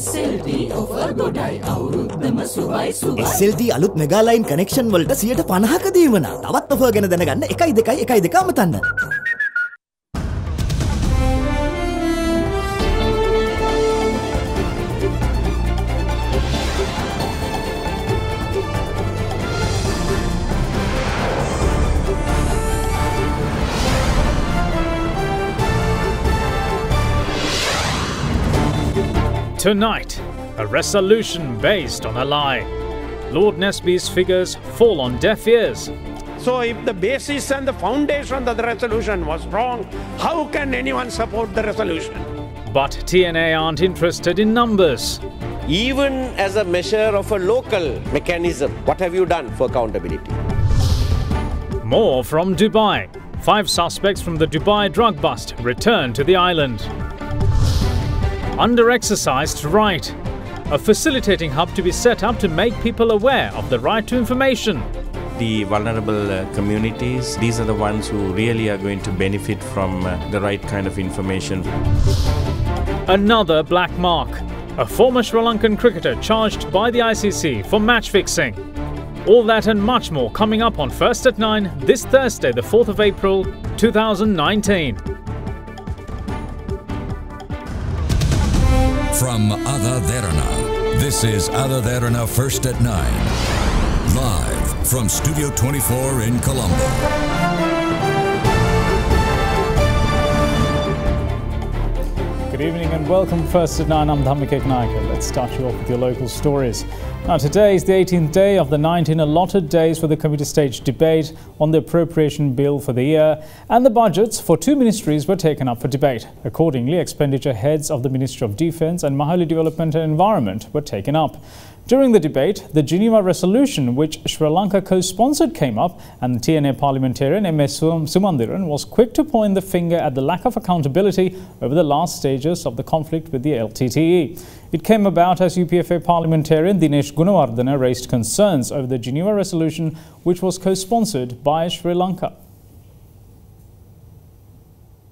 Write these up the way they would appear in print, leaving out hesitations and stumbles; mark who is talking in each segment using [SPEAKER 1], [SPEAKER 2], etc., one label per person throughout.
[SPEAKER 1] SLT අලුත් mega line connection වලට 50%ක දීවන. තවත් ඔෆර් ගැන දැනගන්න 12112 අමතන්න.
[SPEAKER 2] Tonight, a resolution based on a lie. Lord Nesby's figures fall on deaf ears.
[SPEAKER 3] So if the basis and the foundation of the resolution was wrong, how can anyone support the resolution?
[SPEAKER 2] But TNA aren't interested in numbers.
[SPEAKER 4] Even as a measure of a local mechanism, what have you done for accountability?
[SPEAKER 2] More from Dubai. 5 suspects from the Dubai drug bust return to the island. Under-exercised right. A facilitating hub to be set up to make people aware of the right to information.
[SPEAKER 5] The vulnerable communities, these are the ones who really are going to benefit from the right kind of information.
[SPEAKER 2] Another black mark. A former Sri Lankan cricketer charged by the ICC for match fixing. All that and much more coming up on First at 9 this Thursday, the 4th of April, 2019.
[SPEAKER 6] From AdaDerana, this is AdaDerana First at 9. Live from Studio 24 in Colombo.
[SPEAKER 2] Good evening and welcome First at 9. I'm Dhammikek Naika. Let's start you off with your local stories. Now, today is the 18th day of the 19 allotted days for the committee stage debate on the appropriation bill for the year, and the budgets for 2 ministries were taken up for debate. Accordingly, expenditure heads of the Ministry of Defence and Mahali Development and Environment were taken up. During the debate, the Geneva resolution, which Sri Lanka co-sponsored, came up, and the TNA parliamentarian M.S. Sumandiran was quick to point the finger at the lack of accountability over the last stages of the conflict with the LTTE. It came about as UPFA parliamentarian Dinesh Gunawardena raised concerns over the Geneva resolution, which was co-sponsored by Sri Lanka.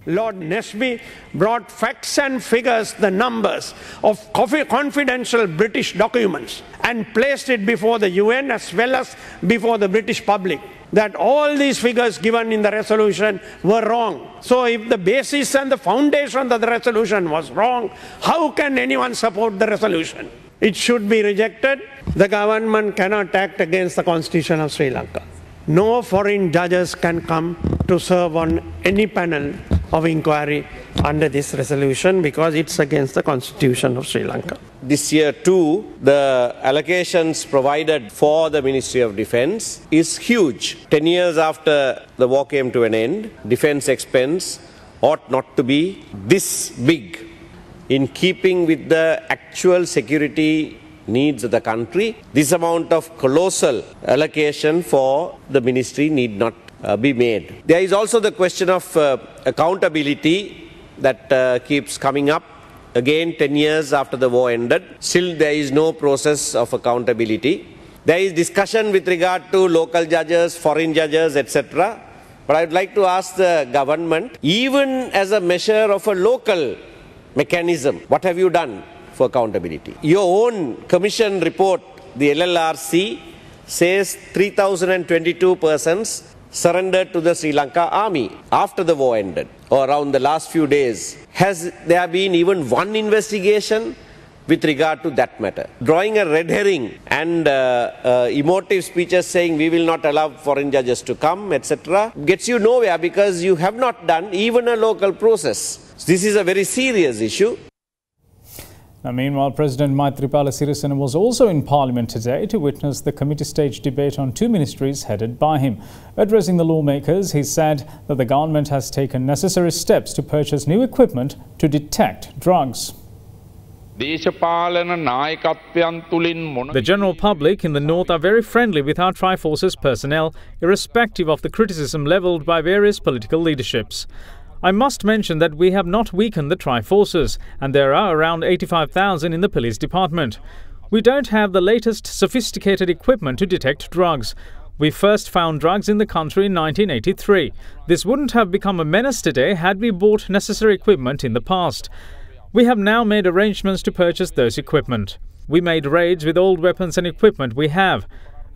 [SPEAKER 3] Lord Nesby brought facts and figures, the numbers of confidential British documents, and placed it before the UN as well as before the British public, that all these figures given in the resolution were wrong. So if the basis and the foundation of the resolution was wrong, how can anyone support the resolution? It should be rejected. The government cannot act against the Constitution of Sri Lanka. No foreign judges can come to serve on any panel of inquiry under this resolution because it's against the Constitution of Sri Lanka.
[SPEAKER 4] This year too, the allocations provided for the Ministry of Defence is huge. 10 years after the war came to an end, defence expense ought not to be this big in keeping with the actual security needs of the country. This amount of colossal allocation for the ministry need not be made. There is also the question of accountability that keeps coming up. Again, 10 years after the war ended, still there is no process of accountability. There is discussion with regard to local judges, foreign judges, etc. But I would like to ask the government, even as a measure of a local mechanism, what have you done for accountability? Your own commission report, the LLRC, says 3,022 persons surrendered to the Sri Lanka army after the war ended, or around the last few days. Has there been even one investigation with regard to that matter? Drawing a red herring and emotive speeches saying we will not allow foreign judges to come, etc., gets you nowhere because you have not done even a local process. This is a very serious issue.
[SPEAKER 2] Now, meanwhile, President Maithripala was also in Parliament today to witness the committee stage debate on 2 ministries headed by him. Addressing the lawmakers, he said that the government has taken necessary steps to purchase new equipment to detect drugs.
[SPEAKER 7] The
[SPEAKER 2] general public in the north are very friendly with our Triforce's personnel, irrespective of the criticism levelled by various political leaderships. I must mention that we have not weakened the Triforces, and there are around 85,000 in the police department. We don't have the latest sophisticated equipment to detect drugs. We first found drugs in the country in 1983. This wouldn't have become a menace today had we bought necessary equipment in the past. We have now made arrangements to purchase those equipment. We made raids with old weapons and equipment we have.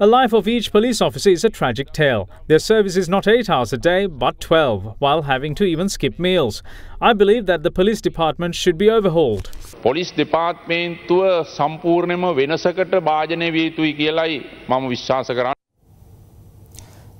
[SPEAKER 2] A life of each police officer is a tragic tale. Their service is not 8 hours a day, but 12, while having to even skip meals. I believe that the police department should be overhauled.
[SPEAKER 7] Police departmentuව සම්පූර්ණයෙන්ම වෙනසකට භාජනය විය යුතුයි කියලායි මම විශ්වාස කරන්නේ.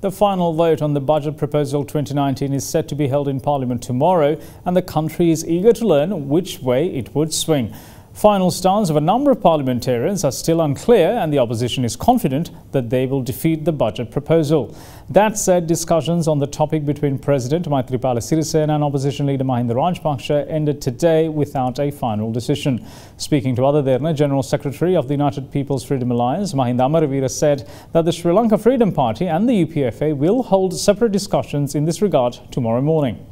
[SPEAKER 2] The final vote on the budget proposal 2019 is set to be held in Parliament tomorrow, and the country is eager to learn which way it would swing. Final stance of a number of parliamentarians are still unclear, and the opposition is confident that they will defeat the budget proposal. That said, discussions on the topic between President Maithripala and opposition leader Mahinda Rajapaksa ended today without a final decision. Speaking to AdaDerana, General Secretary of the United People's Freedom Alliance, Mahinda Amaravira, said that the Sri Lanka Freedom Party and the UPFA will hold separate discussions in this regard tomorrow morning.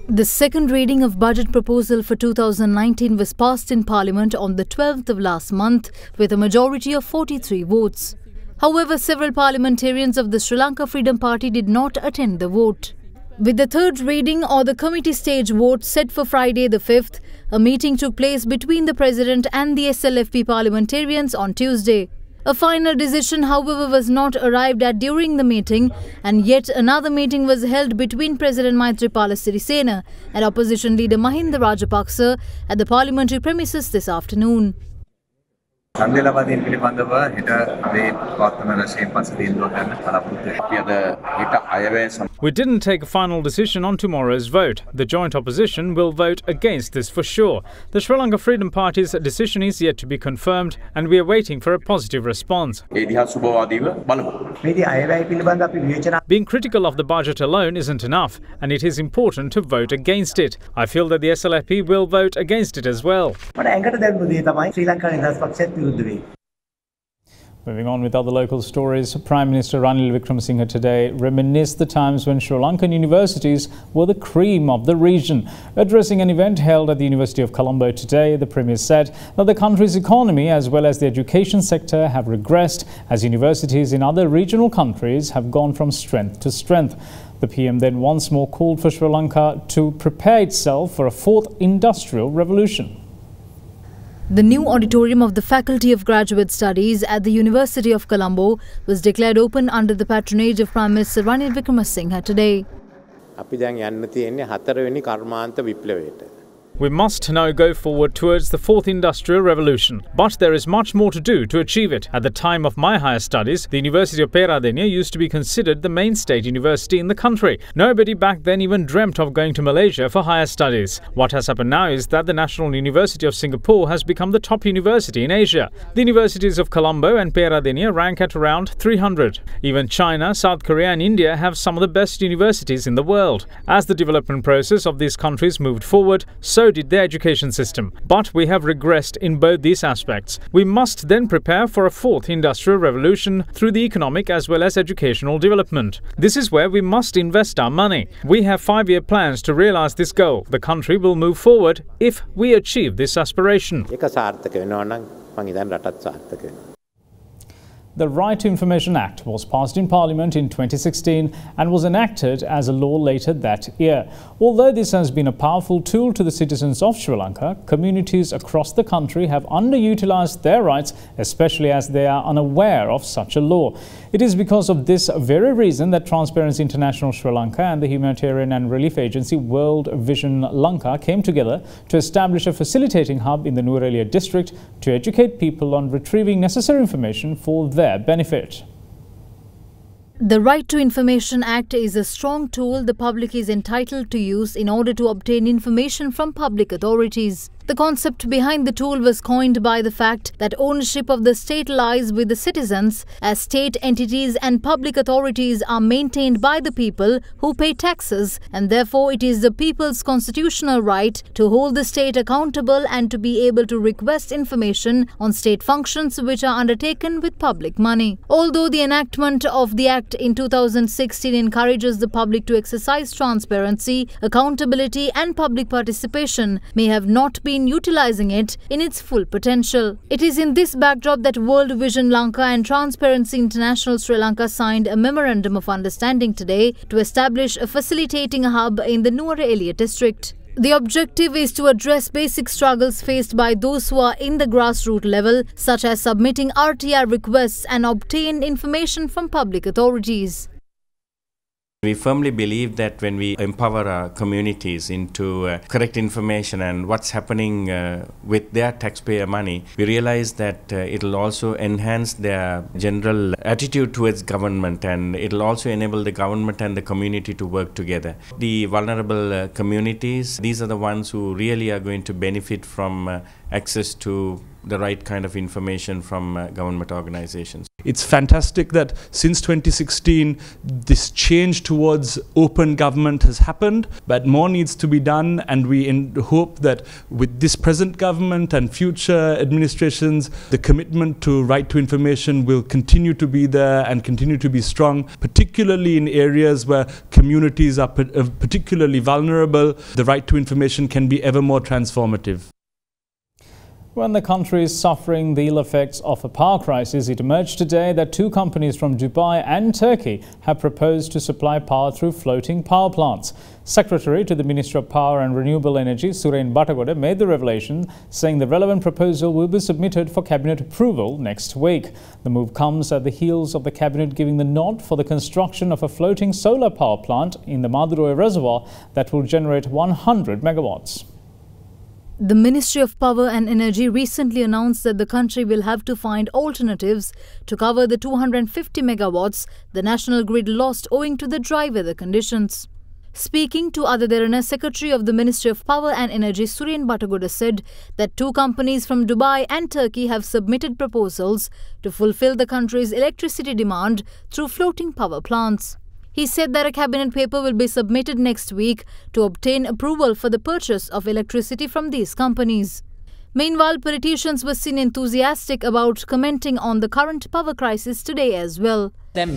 [SPEAKER 8] The second reading of budget proposal for 2019 was passed in Parliament on the 12th of last month with a majority of 43 votes. However, several parliamentarians of the Sri Lanka Freedom Party did not attend the vote. With the third reading or the committee stage vote set for Friday the 5th, a meeting took place between the President and the SLFP parliamentarians on Tuesday. A final decision, however, was not arrived at during the meeting, and yet another meeting was held between President Maithripala and opposition leader Mahinda Rajapaksa at the parliamentary premises this afternoon.
[SPEAKER 2] We didn't take a final decision on tomorrow's vote. The joint opposition will vote against this for sure. The Sri Lanka Freedom Party's decision is yet to be confirmed, and we are waiting for a positive response. Being critical of the budget alone isn't enough, and it is important to vote against it. I feel that the SLFP will vote against it as well. Moving on with other local stories, Prime Minister Ranil Wickremesinghe today reminisced the times when Sri Lankan universities were the cream of the region. Addressing an event held at the University of Colombo today, the Premier said that the country's economy as well as the education sector have regressed as universities in other regional countries have gone from strength to strength. The PM then once more called for Sri Lanka to prepare itself for a fourth industrial revolution.
[SPEAKER 8] The new auditorium of the Faculty of Graduate Studies at the University of Colombo was declared open under the patronage of Prime Minister Ranil Wickremesinghe today.
[SPEAKER 2] We must now go forward towards the fourth industrial revolution, but there is much more to do to achieve it. At the time of my higher studies, the University of Peradeniya used to be considered the main state university in the country. Nobody back then even dreamt of going to Malaysia for higher studies. What has happened now is that the National University of Singapore has become the top university in Asia. The universities of Colombo and Peradeniya rank at around 300. Even China, South Korea and India have some of the best universities in the world. As the development process of these countries moved forward, so did their education system. But we have regressed in both these aspects. We must then prepare for a fourth industrial revolution through the economic as well as educational development. This is where we must invest our money. We have 5-year plans to realize this goal. The country will move forward if we achieve this aspiration. The Right to Information Act was passed in Parliament in 2016 and was enacted as a law later that year. Although this has been a powerful tool to the citizens of Sri Lanka, communities across the country have underutilised their rights, especially as they are unaware of such a law. It is because of this very reason that Transparency International Sri Lanka and the humanitarian and relief agency World Vision Lanka came together to establish a facilitating hub in the Nuwara district to educate people on retrieving necessary information for their benefit.
[SPEAKER 8] The Right to Information Act is a strong tool the public is entitled to use in order to obtain information from public authorities. The concept behind the tool was coined by the fact that ownership of the state lies with the citizens, as state entities and public authorities are maintained by the people who pay taxes, and therefore it is the people's constitutional right to hold the state accountable and to be able to request information on state functions which are undertaken with public money. Although the enactment of the Act in 2016 encourages the public to exercise transparency, accountability and public participation, may have not been utilizing it in its full potential. It is in this backdrop that World Vision Lanka and Transparency International Sri Lanka signed a Memorandum of Understanding today to establish a facilitating hub in the Nuwara district. The objective is to address basic struggles faced by those who are in the grassroots level, such as submitting RTI requests and obtain information from public authorities.
[SPEAKER 5] We firmly believe that when we empower our communities into correct information and what's happening with their taxpayer money, we realize that it'll also enhance their general attitude towards government, and it'll also enable the government and the community to work together. The vulnerable communities, these are the ones who really are going to benefit from access to the right kind of information from government organizations.
[SPEAKER 9] It's fantastic that since 2016 this change towards open government has happened, but more needs to be done, and we hope that with this present government and future administrations, the commitment to right to information will continue to be there and continue to be strong, particularly in areas where communities are particularly vulnerable. The right to information can be ever more transformative.
[SPEAKER 2] When the country is suffering the ill effects of a power crisis, it emerged today that two companies from Dubai and Turkey have proposed to supply power through floating power plants. Secretary to the Minister of Power and Renewable Energy, Suren Batagoda, made the revelation, saying the relevant proposal will be submitted for Cabinet approval next week. The move comes at the heels of the Cabinet giving the nod for the construction of a floating solar power plant in the Madurai Reservoir that will generate 100 megawatts.
[SPEAKER 8] The Ministry of Power and Energy recently announced that the country will have to find alternatives to cover the 250 megawatts the national grid lost owing to the dry weather conditions. Speaking to AdaDerana, Secretary of the Ministry of Power and Energy Suren Batagoda said that two companies from Dubai and Turkey have submitted proposals to fulfill the country's electricity demand through floating power plants. He said that a cabinet paper will be submitted next week to obtain approval for the purchase of electricity from these companies. Meanwhile, politicians were seen enthusiastic about commenting on the current power crisis today as well.
[SPEAKER 2] This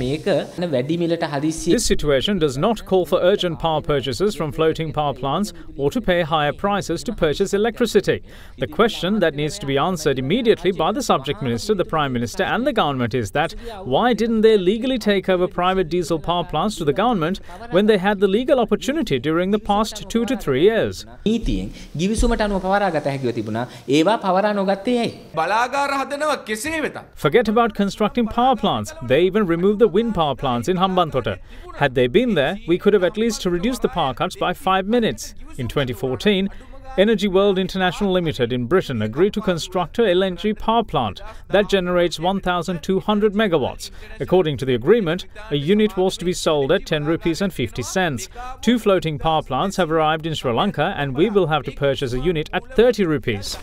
[SPEAKER 2] situation does not call for urgent power purchases from floating power plants or to pay higher prices to purchase electricity. The question that needs to be answered immediately by the subject minister, the Prime Minister and the government is that why didn't they legally take over private diesel power plants to the government when they had the legal opportunity during the past 2 to 3 years? Forget about constructing power plants. They even removed the wind power plants in Hambantota. Had they been there, we could have at least reduced the power cuts by 5 minutes. In 2014, Energy World International Limited in Britain agreed to construct a LNG power plant that generates 1,200 megawatts. According to the agreement, a unit was to be sold at 10 rupees and 50 cents. Two floating power plants have arrived in Sri Lanka and we will have to purchase a unit at 30 rupees.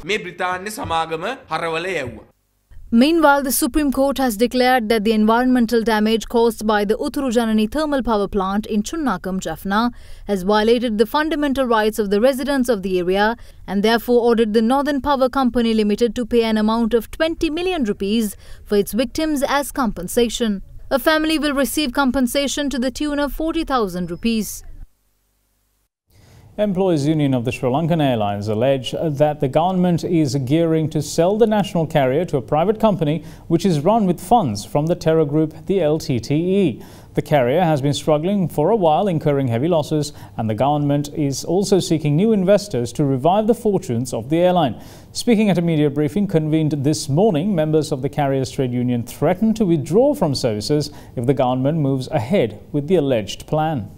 [SPEAKER 8] Meanwhile, the Supreme Court has declared that the environmental damage caused by the Utturu thermal power plant in Chunnakam, Jaffna, has violated the fundamental rights of the residents of the area and therefore ordered the Northern Power Company Limited to pay an amount of 20 million rupees for its victims as compensation. A family will receive compensation to the tune of 40,000 rupees.
[SPEAKER 2] Employees' Union of the Sri Lankan Airlines allege that the government is gearing to sell the national carrier to a private company which is run with funds from the terror group, the LTTE. The carrier has been struggling for a while, incurring heavy losses, and the government is also seeking new investors to revive the fortunes of the airline. Speaking at a media briefing convened this morning, members of the carrier's trade union threatened to withdraw from services if the government moves ahead with the alleged plan.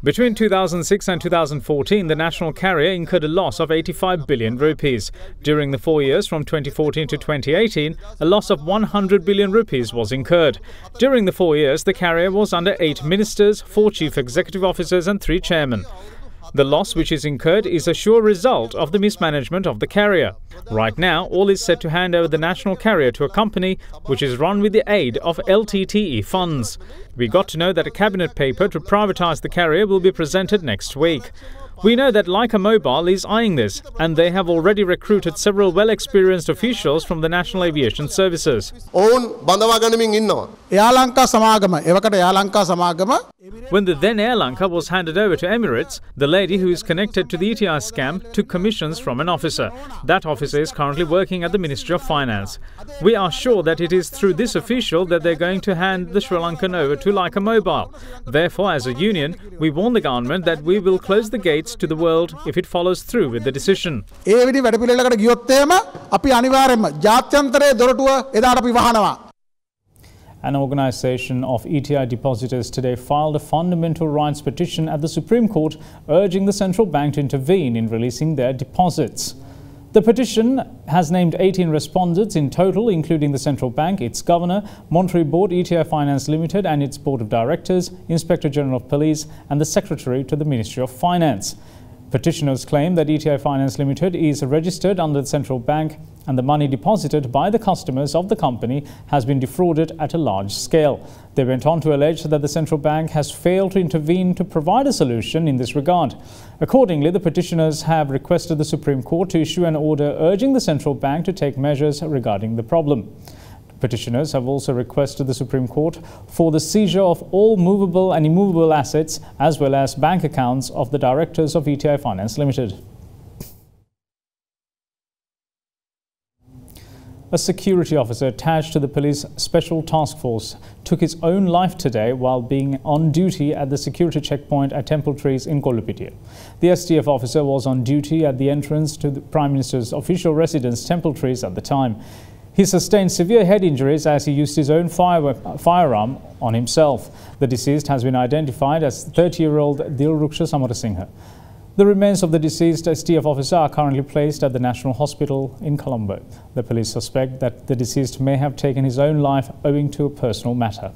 [SPEAKER 2] Between 2006 and 2014, the national carrier incurred a loss of 85 billion rupees. During the 4 years from 2014 to 2018, a loss of 100 billion rupees was incurred. During the 4 years, the carrier was under 8 ministers, 4 chief executive officers and 3 chairmen. The loss which is incurred is a sure result of the mismanagement of the carrier. Right now, all is set to hand over the national carrier to a company which is run with the aid of LTTE funds. We got to know that a cabinet paper to privatise the carrier will be presented next week. We know that Lanka Mobile is eyeing this, and they have already recruited several well-experienced officials from the National Aviation Services. When the then Air Lanka was handed over to Emirates, the lady who is connected to the ETI scam took commissions from an officer. That officer is currently working at the Ministry of Finance. We are sure that it is through this official that they're going to hand the Sri Lankan over to Lanka Mobile. Therefore, as a union, we warn the government that we will close the gates to the world if it follows through with the decision. An organisation of ETI depositors today filed a fundamental rights petition at the Supreme Court urging the central bank to intervene in releasing their deposits. The petition has named 18 respondents in total, including the central bank, its governor, Monetary Board, ETI Finance Limited and its board of directors, Inspector General of Police and the Secretary to the Ministry of Finance. Petitioners claim that ETI Finance Limited is registered under the central bank and the money deposited by the customers of the company has been defrauded at a large scale. They went on to allege that the central bank has failed to intervene to provide a solution in this regard. Accordingly, the petitioners have requested the Supreme Court to issue an order urging the central bank to take measures regarding the problem. Petitioners have also requested the Supreme Court for the seizure of all movable and immovable assets as well as bank accounts of the directors of ETI Finance Limited. A security officer attached to the police special task force took his own life today while being on duty at the security checkpoint at Temple Trees in Kollupitia. The STF officer was on duty at the entrance to the Prime Minister's official residence, Temple Trees, at the time. He sustained severe head injuries as he used his own firearm on himself. The deceased has been identified as 30-year-old Dilruksha Samarasinghe. The remains of the deceased STF officer are currently placed at the National Hospital in Colombo. The police suspect that the deceased may have taken his own life owing to a personal matter.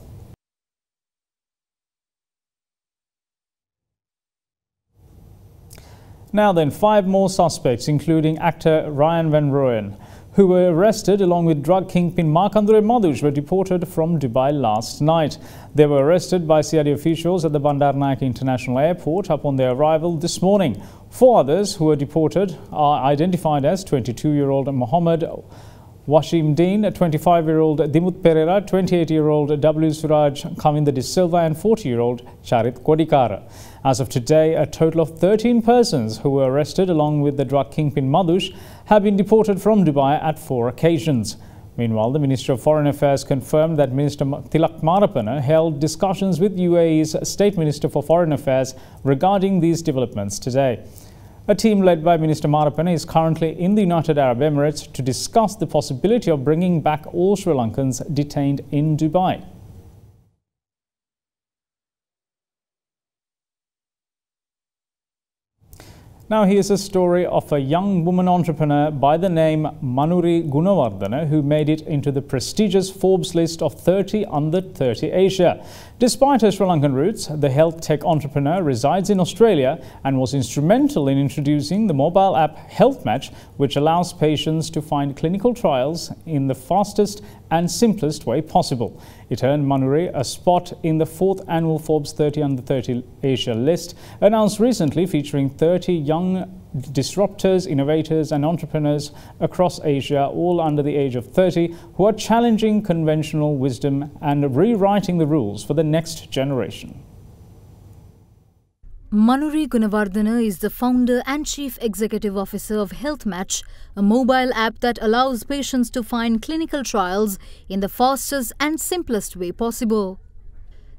[SPEAKER 2] Now then, 5 more suspects, including actor Ryan Reynolds, who were arrested along with drug kingpin Markandure Madhush, were deported from Dubai last night. They were arrested by CID officials at the Bandaranaike International Airport upon their arrival this morning. 4 others who were deported are identified as 22-year-old Mohammed Washim Dean, 25-year-old Dimut Pereira, 28-year-old W. Suraj Kaminda De Silva and 40-year-old Charit Kodikara. As of today, a total of 13 persons who were arrested along with the drug kingpin Madhush have been deported from Dubai at 4 occasions. Meanwhile, the Minister of Foreign Affairs confirmed that Minister Tilak Marapana held discussions with UAE's State Minister for Foreign Affairs regarding these developments today. A team led by Minister Marapana is currently in the United Arab Emirates to discuss the possibility of bringing back all Sri Lankans detained in Dubai. Now here's a story of a young woman entrepreneur by the name Manuri Gunawardana who made it into the prestigious Forbes list of 30 under 30 Asia. Despite her Sri Lankan roots, the health tech entrepreneur resides in Australia and was instrumental in introducing the mobile app Health Match, which allows patients to find clinical trials in the fastest and simplest way possible. It earned Manuri a spot in the 4th annual Forbes 30 under 30 Asia list, announced recently, featuring 30 young disruptors, innovators and entrepreneurs across Asia, all under the age of 30, who are challenging conventional wisdom and rewriting the rules for the next generation.
[SPEAKER 8] Manuri Gunawardana is the founder and chief executive officer of Health Match, a mobile app that allows patients to find clinical trials in the fastest and simplest way possible.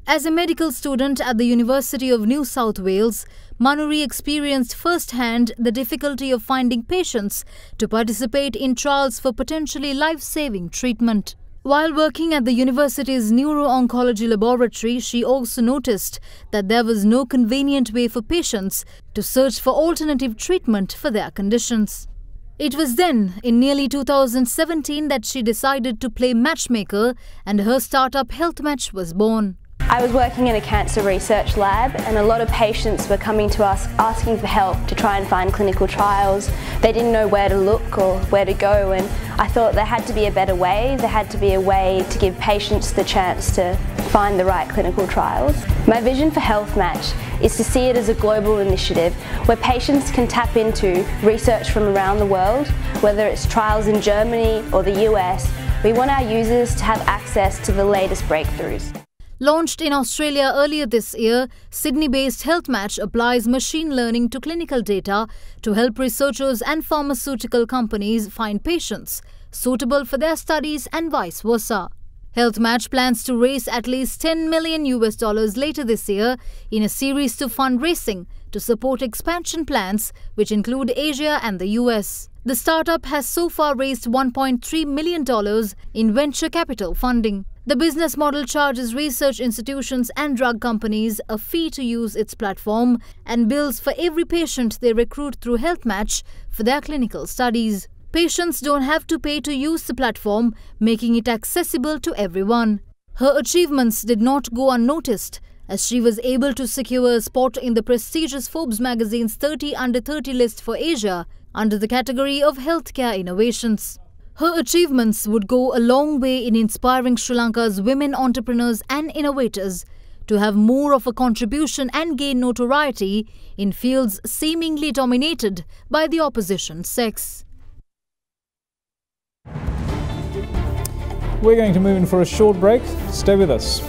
[SPEAKER 8] As a medical student at the University of New South Wales, Manuri experienced firsthand the difficulty of finding patients to participate in trials for potentially life-saving treatment. While working at the university's neuro-oncology laboratory, she also noticed that there was no convenient way for patients to search for alternative treatment for their conditions. It was then, in nearly 2017, that she decided to play matchmaker and her startup Health Match was born.
[SPEAKER 10] I was working in a cancer research lab and a lot of patients were coming to us asking for help to try and find clinical trials. They didn't know where to look or where to go, and I thought there had to be a better way. There had to be a way to give patients the chance to find the right clinical trials. My vision for Health Match is to see it as a global initiative where patients can tap into research from around the world, whether it's trials in Germany or the US. We want our users to have access to the latest breakthroughs.
[SPEAKER 8] Launched in Australia earlier this year, Sydney-based HealthMatch applies machine learning to clinical data to help researchers and pharmaceutical companies find patients suitable for their studies and vice versa. HealthMatch plans to raise at least $10 million later this year in a series to fundraising to support expansion plans which include Asia and the US. The startup has so far raised $1.3 million in venture capital funding. The business model charges research institutions and drug companies a fee to use its platform and bills for every patient they recruit through HealthMatch for their clinical studies. Patients don't have to pay to use the platform, making it accessible to everyone. Her achievements did not go unnoticed, as she was able to secure a spot in the prestigious Forbes magazine's 30 Under 30 list for Asia under the category of healthcare innovations. Her achievements would go a long way in inspiring Sri Lanka's women entrepreneurs and innovators to have more of a contribution and gain notoriety in fields seemingly dominated by the opposition sex.
[SPEAKER 2] We're going to move in for a short break. Stay with us.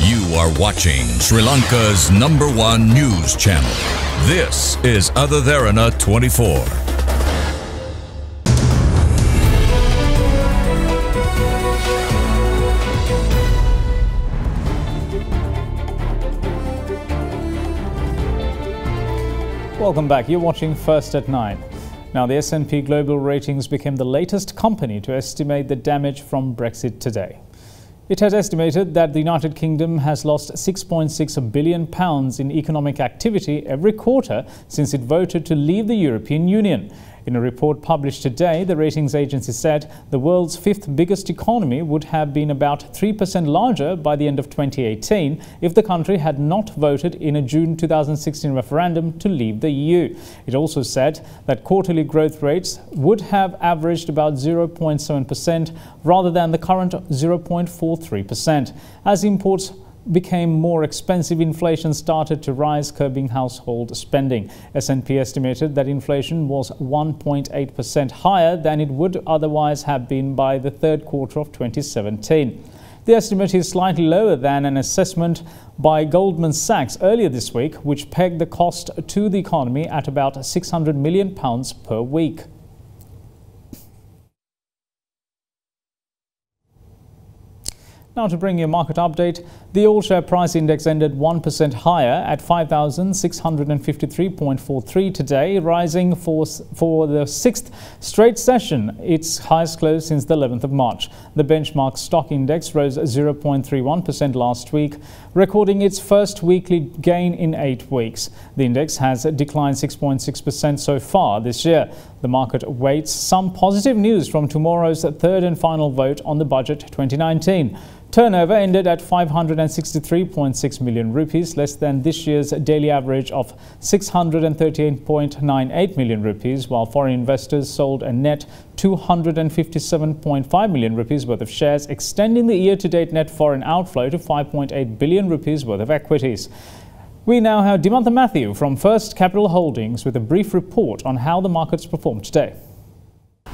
[SPEAKER 6] You are watching Sri Lanka's #1 news channel. This is AdaDerana 24.
[SPEAKER 2] Welcome back. You're watching First at 9. Now, the S&P Global Ratings became the latest company to estimate the damage from Brexit today. It has estimated that the United Kingdom has lost £6.6 billion in economic activity every quarter since it voted to leave the European Union. In a report published today, the ratings agency said the world's fifth biggest economy would have been about 3% larger by the end of 2018 if the country had not voted in a June 2016 referendum to leave the EU. It also said that quarterly growth rates would have averaged about 0.7% rather than the current 0.43%. As imports became more expensive, inflation started to rise, curbing household spending. S&P estimated that inflation was 1.8% higher than it would otherwise have been by the third quarter of 2017. The estimate is slightly lower than an assessment by Goldman Sachs earlier this week, which pegged the cost to the economy at about £600 million per week. Now to bring you a market update, the all-share price index ended 1% higher at 5,653.43 today, rising for the sixth straight session, its highest close since the 11th of March. The benchmark stock index rose 0.31% last week, recording its first weekly gain in 8 weeks. The index has declined 6.6% so far this year. The market awaits some positive news from tomorrow's third and final vote on the budget 2019. Turnover ended at 563.6 million rupees, less than this year's daily average of 638.98 million rupees, while foreign investors sold a net 257.5 million rupees worth of shares, extending the year-to-date net foreign outflow to 5.8 billion rupees worth of equities. We now have Dimantha Matthew from First Capital Holdings with a brief report on how the markets performed today.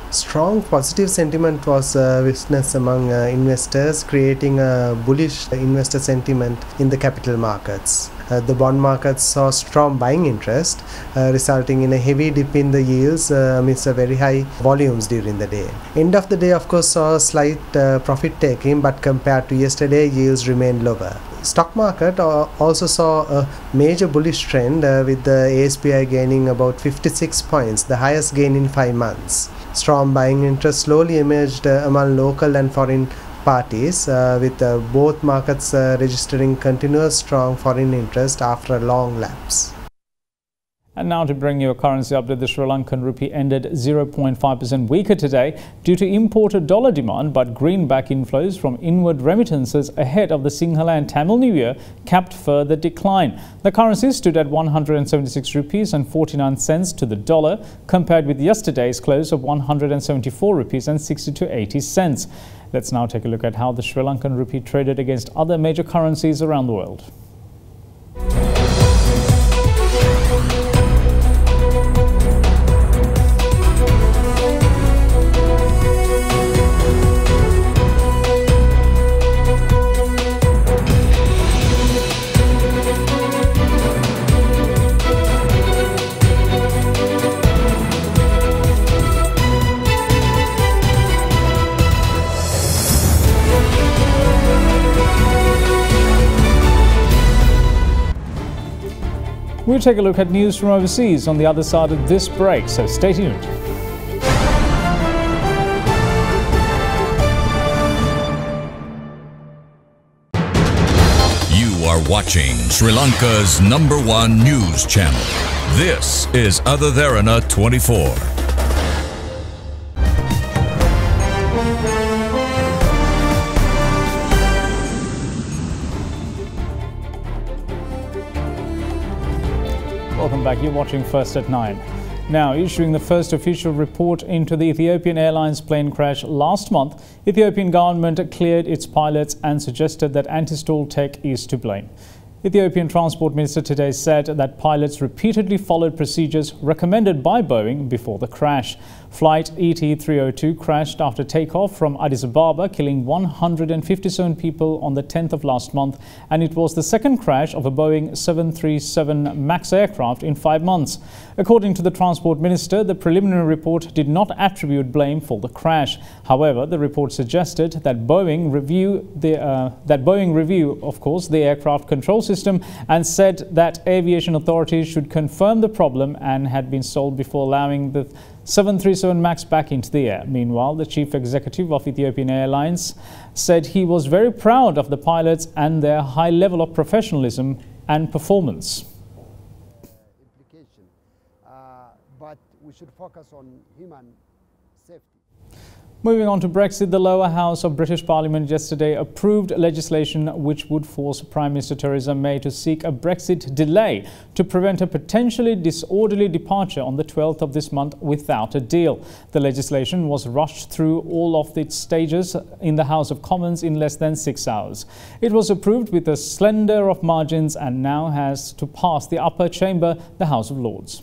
[SPEAKER 11] Strong positive sentiment was witnessed among investors, creating a bullish investor sentiment in the capital markets. The bond markets saw strong buying interest, resulting in a heavy dip in the yields amidst very high volumes during the day. End of the day, of course, saw a slight profit taking, but compared to yesterday, yields remained lower. Stock market also saw a major bullish trend with the ASPI gaining about 56 points, the highest gain in 5 months. Strong buying interest slowly emerged among local and foreign parties, with both markets registering continuous strong foreign interest after a long lapse.
[SPEAKER 2] And now to bring you a currency update, the Sri Lankan rupee ended 0.5% weaker today due to imported dollar demand, but greenback inflows from inward remittances ahead of the Sinhala and Tamil New Year capped further decline. The currency stood at 176 rupees and 49 cents to the dollar, compared with yesterday's close of 174 rupees and 60 cents. Let's now take a look at how the Sri Lankan rupee traded against other major currencies around the world. We'll take a look at news from overseas on the other side of this break, so stay tuned.
[SPEAKER 6] You are watching Sri Lanka's #1 news channel. This is AdaDerana 24.
[SPEAKER 2] Welcome back. You're watching First at 9. Now, issuing the first official report into the Ethiopian Airlines plane crash last month, Ethiopian government cleared its pilots and suggested that anti-stall tech is to blame. Ethiopian Transport Minister today said that pilots repeatedly followed procedures recommended by Boeing before the crash. Flight ET-302 crashed after takeoff from Addis Ababa, killing 157 people on the 10th of last month, and it was the second crash of a Boeing 737 MAX aircraft in 5 months. According to the Transport Minister, the preliminary report did not attribute blame for the crash. However, the report suggested that Boeing review, of course, the aircraft control system, and said that aviation authorities should confirm the problem and had been solved before allowing the 737 MAX back into the air. Meanwhile, the chief executive of Ethiopian Airlines said he was very proud of the pilots and their high level of professionalism and performance.
[SPEAKER 12] But we should focus on human safety.
[SPEAKER 2] Moving on to Brexit, the lower house of British Parliament yesterday approved legislation which would force Prime Minister Theresa May to seek a Brexit delay to prevent a potentially disorderly departure on the 12th of this month without a deal. The legislation was rushed through all of its stages in the House of Commons in less than 6 hours. It was approved with a slender of margins and now has to pass the upper chamber, the House of Lords.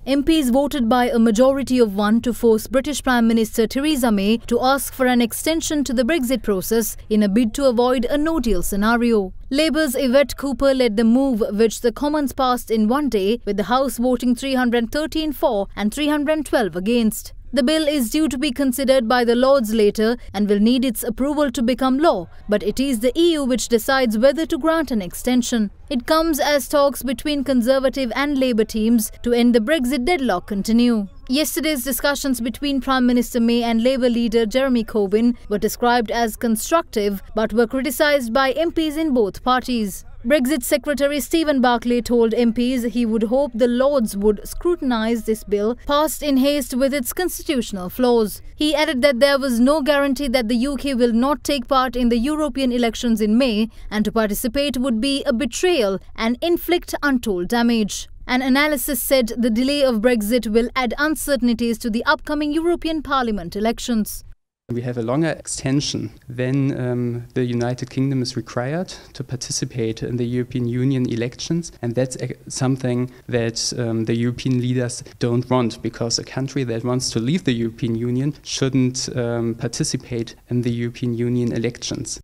[SPEAKER 8] MPs voted by a majority of 1 to force British Prime Minister Theresa May to ask for an extension to the Brexit process in a bid to avoid a no-deal scenario. Labour's Yvette Cooper led the move, which the Commons passed in one day, with the House voting 313 for and 312 against. The bill is due to be considered by the Lords later and will need its approval to become law, but it is the EU which decides whether to grant an extension. It comes as talks between Conservative and Labour teams to end the Brexit deadlock continue. Yesterday's discussions between Prime Minister May and Labour leader Jeremy Corbyn were described as constructive but were criticised by MPs in both parties. Brexit Secretary Stephen Barclay told MPs he would hope the Lords would scrutinise this bill passed in haste with its constitutional flaws. He added that there was no guarantee that the UK will not take part in the European elections in May, and to participate would be a betrayal and inflict untold damage. An analysis said the delay of Brexit will add uncertainties to the upcoming European Parliament elections.
[SPEAKER 13] We have a longer extension when the United Kingdom is required to participate in the European Union elections, and that's something that the European leaders don't want, because a country that wants to leave the European Union shouldn't participate in the European Union elections.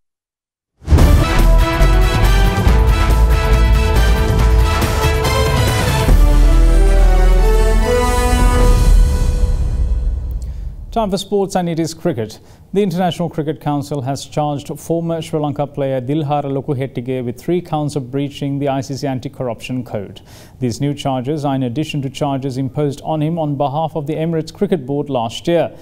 [SPEAKER 2] Time for sports, and it is cricket. The International Cricket Council has charged former Sri Lanka player Dilhara Lokuhettige with 3 counts of breaching the ICC anti-corruption code. These new charges are in addition to charges imposed on him on behalf of the Emirates Cricket Board last year.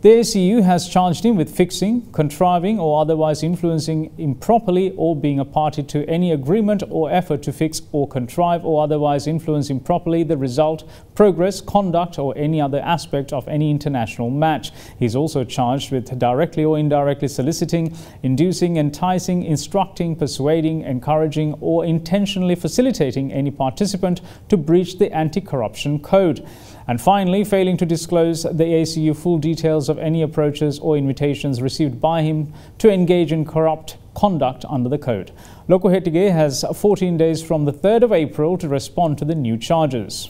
[SPEAKER 2] The ACU has charged him with fixing, contriving or otherwise influencing improperly, or being a party to any agreement or effort to fix or contrive or otherwise influence improperly the result, progress, conduct or any other aspect of any international match. He is also charged with directly or indirectly soliciting, inducing, enticing, instructing, persuading, encouraging or intentionally facilitating any participant to breach the anti-corruption code. And finally, failing to disclose the ACU full details of any approaches or invitations received by him to engage in corrupt conduct under the code. Lokuhettige has 14 days from the 3rd of April to respond to the new charges.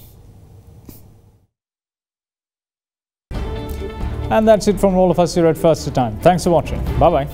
[SPEAKER 2] And that's it from all of us here at First at 9. Thanks for watching. Bye-bye.